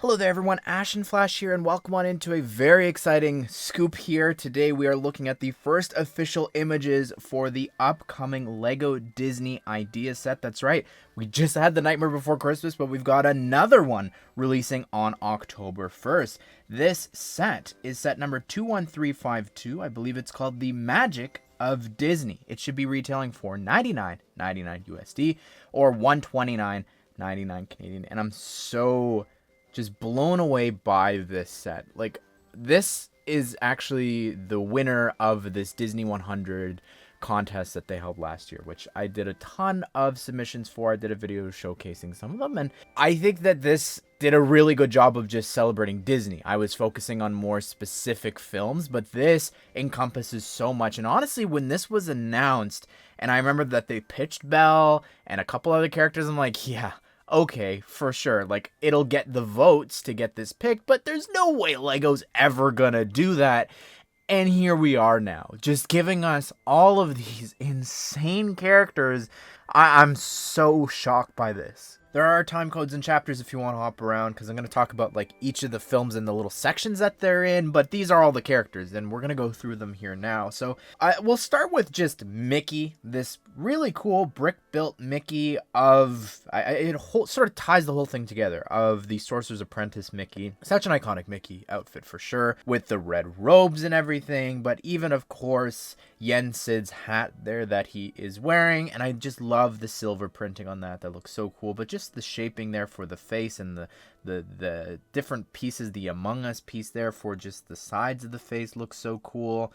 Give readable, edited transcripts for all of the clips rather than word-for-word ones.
Hello there everyone, Ashnflash here, and welcome on into a very exciting scoop here. Today we are looking at the first official images for the upcoming LEGO Disney Idea set. That's right, we just had The Nightmare Before Christmas, but we've got another one releasing on October 1st. This set is set number 21352. I believe it's called The Magic of Disney. It should be retailing for $99.99 USD or $129.99 Canadian, and I'm so just blown away by this set. Like, this is actually the winner of this Disney 100 contest that they held last year, which I did a ton of submissions for. I did a video showcasing some of them, and I think that this did a really good job of just celebrating Disney. I was focusing on more specific films, but this encompasses so much. And honestly, when this was announced, and I remember that they pitched Belle and a couple other characters, I'm like, yeah, okay, for sure, like, it'll get the votes to get this picked, but there's no way LEGO's ever gonna do that. And here we are now, just giving us all of these insane characters. I'm so shocked by this. There are time codes and chapters if you want to hop around, because I'm going to talk about like each of the films and the little sections that they're in, but these are all the characters, and we're going to go through them here now. So we'll start with just Mickey, this really cool brick-built Mickey of, sort of ties the whole thing together, of the Sorcerer's Apprentice Mickey. Such an iconic Mickey outfit for sure, with the red robes and everything, but even, of course, Yen Sid's hat there that he is wearing, and I just love the silver printing on that. That looks so cool, but just the shaping there for the face and the different pieces, the Among Us piece there for just the sides of the face looks so cool.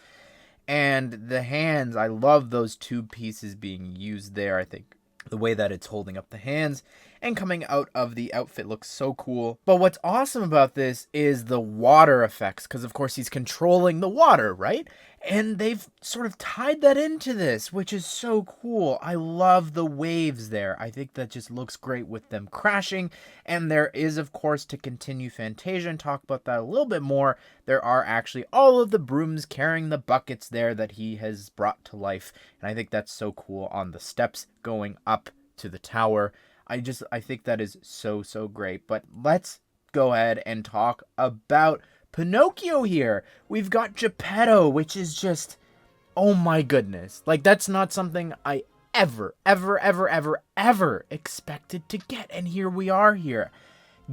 And the hands, I love those two pieces being used there. I think the way that it's holding up the hands and coming out of the outfit looks so cool. But what's awesome about this is the water effects, because of course he's controlling the water, right? And they've sort of tied that into this, which is so cool. I love the waves there. I think that just looks great with them crashing. And there is, of course, to continue Fantasia and talk about that a little bit more, there are actually all of the brooms carrying the buckets there that he has brought to life. And I think that's so cool on the steps going up to the tower. I think that is so great. But let's go ahead and talk about Pinocchio here. We've got Geppetto, which is just, oh my goodness. Like, that's not something I ever expected to get. And here we are here,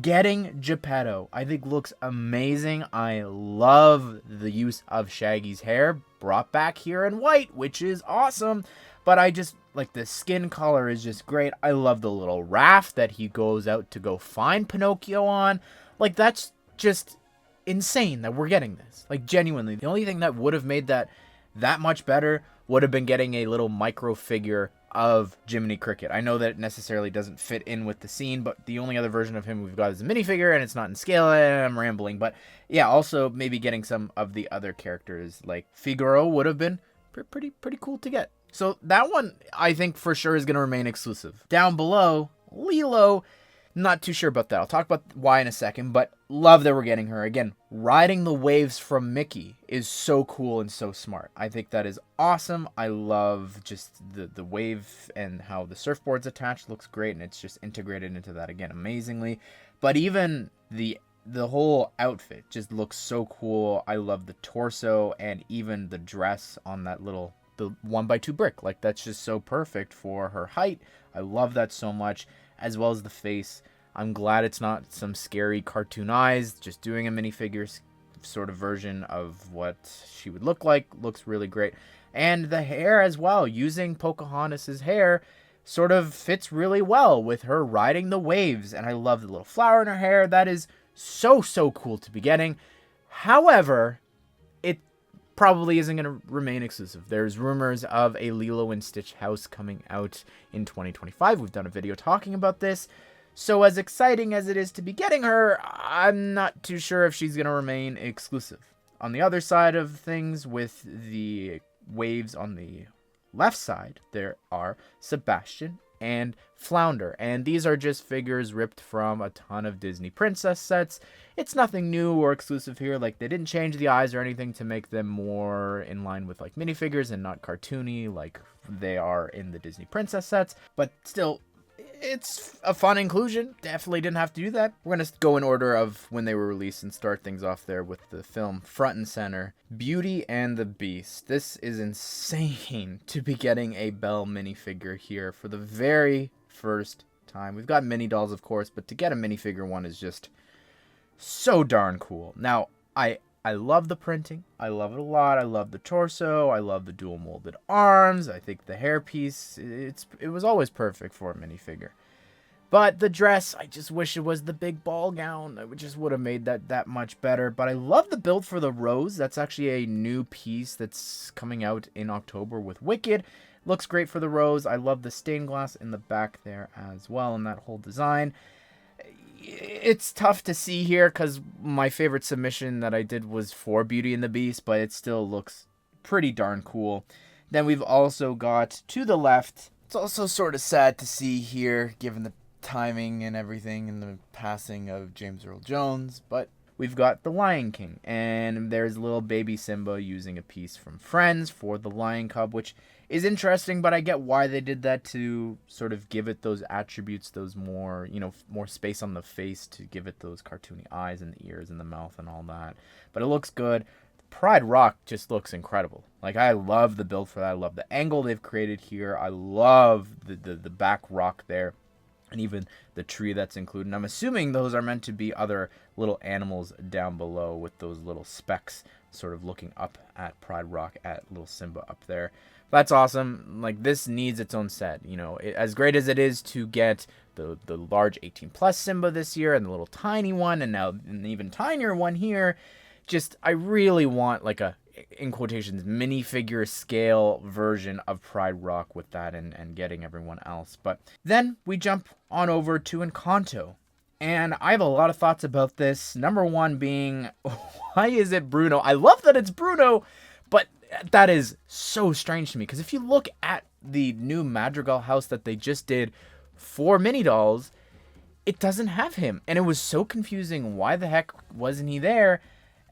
getting Geppetto. I think looks amazing. I love the use of Shaggy's hair brought back here in white, which is awesome. But I just, like, the skin color is just great. I love the little raft that he goes out to go find Pinocchio on. Like, that's just insane that we're getting this. Like, genuinely, the only thing that would have made that much better would have been getting a little micro figure of Jiminy Cricket. I know that it necessarily doesn't fit in with the scene, but the only other version of him we've got is a minifigure, and it's not in scale, and I'm rambling. But yeah, also maybe getting some of the other characters, like Figaro, would have been pretty cool to get. So that one, I think for sure is going to remain exclusive. Down below, Lilo, not too sure about that. I'll talk about why in a second, but love that we're getting her. Again, riding the waves from Mickey is so cool and so smart. I think that is awesome. I love just the wave and how the surfboard's attached. Looks great, and it's just integrated into that again amazingly. But even the whole outfit just looks so cool. I love the torso and even the dress on that the 1x2 brick. Like, that's just so perfect for her height. I love that so much, as well as the face. I'm glad it's not some scary cartoon eyes, just doing a minifigure sort of version of what she would look like. Looks really great. And the hair as well, using Pocahontas's hair sort of fits really well with her riding the waves. And I love the little flower in her hair. That is so cool to be getting. However, it probably isn't going to remain exclusive. There's rumors of a Lilo and Stitch house coming out in 2025. We've done a video talking about this. So as exciting as it is to be getting her, I'm not too sure if she's going to remain exclusive. On the other side of things, with the waves on the left side, there are Sebastian and Flounder, and these are just figures ripped from a ton of Disney princess sets. It's nothing new or exclusive here. Like, they didn't change the eyes or anything to make them more in line with like minifigures and not cartoony like they are in the Disney princess sets, but still, it's a fun inclusion. Definitely didn't have to do that. We're going to go in order of when they were released and start things off there with the film front and center. Beauty and the Beast. This is insane to be getting a Belle minifigure here for the very first time. We've got mini dolls, of course, but to get a minifigure one is just so darn cool. Now, I love the printing. I love it a lot. I love the torso. I love the dual molded arms. I think the hairpiece, it was always perfect for a minifigure. But the dress, I just wish it was the big ball gown. It just would have made that much better. But I love the build for the rose. That's actually a new piece that's coming out in October with Wicked. Looks great for the rose. I love the stained glass in the back there as well, and that whole design. It's tough to see here because my favorite submission that I did was for Beauty and the Beast, but it still looks pretty darn cool. Then we've also got to the left. It's also sort of sad to see here, given the timing and everything and the passing of James Earl Jones, but we've got the Lion King, and there's little baby Simba using a piece from Friends for the lion cub, which is interesting, but I get why they did that, to sort of give it those attributes, those more, more space on the face to give it those cartoony eyes and the ears and the mouth and all that. But it looks good. Pride Rock just looks incredible. Like, I love the build for that. I love the angle they've created here. I love the back rock there, and even the tree that's included. And I'm assuming those are meant to be other little animals down below with those little specks sort of looking up at Pride Rock, at little Simba up there. That's awesome. Like, this needs its own set. As great as it is to get the large 18+ Simba this year and the little tiny one and now an even tinier one here, just, I really want like a, in quotations, minifigure scale version of Pride Rock with that and getting everyone else. But then we jump on over to Encanto. And I have a lot of thoughts about this. Number one being, why is it Bruno? I love that it's Bruno, but that is so strange to me. Because if you look at the new Madrigal house that they just did for mini dolls, it doesn't have him. And it was so confusing. Why the heck wasn't he there?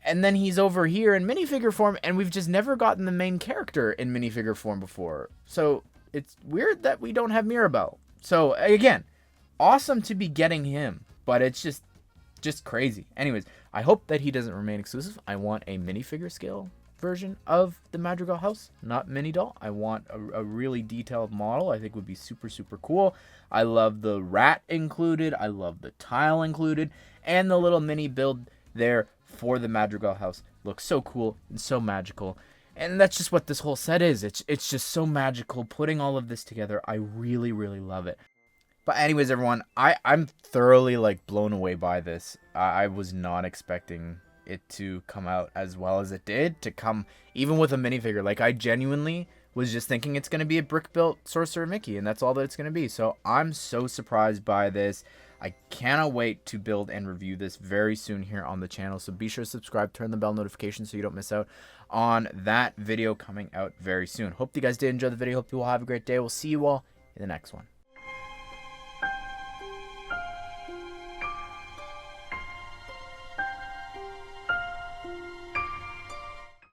And then he's over here in minifigure form, and we've just never gotten the main character in minifigure form before. So it's weird that we don't have Mirabelle. So again, awesome to be getting him, but it's just crazy. Anyways, I hope that he doesn't remain exclusive. I want a minifigure scale version of the Madrigal house, not mini doll. I want a really detailed model. I think would be super, super cool. I love the rat included. I love the tile included, and the little mini build there for the Madrigal house looks so cool and so magical. And that's just what this whole set is. It's just so magical. Putting all of this together, I really, really love it. But anyways, everyone, I'm thoroughly blown away by this. I was not expecting it to come out as well as it did, to come even with a minifigure. Like, I genuinely was just thinking it's going to be a brick-built Sorcerer Mickey, and that's all that it's going to be. So I'm so surprised by this. I cannot wait to build and review this very soon here on the channel. So be sure to subscribe, turn the bell notification so you don't miss out on that video coming out very soon. Hope you guys did enjoy the video. Hope you all have a great day. We'll see you all in the next one.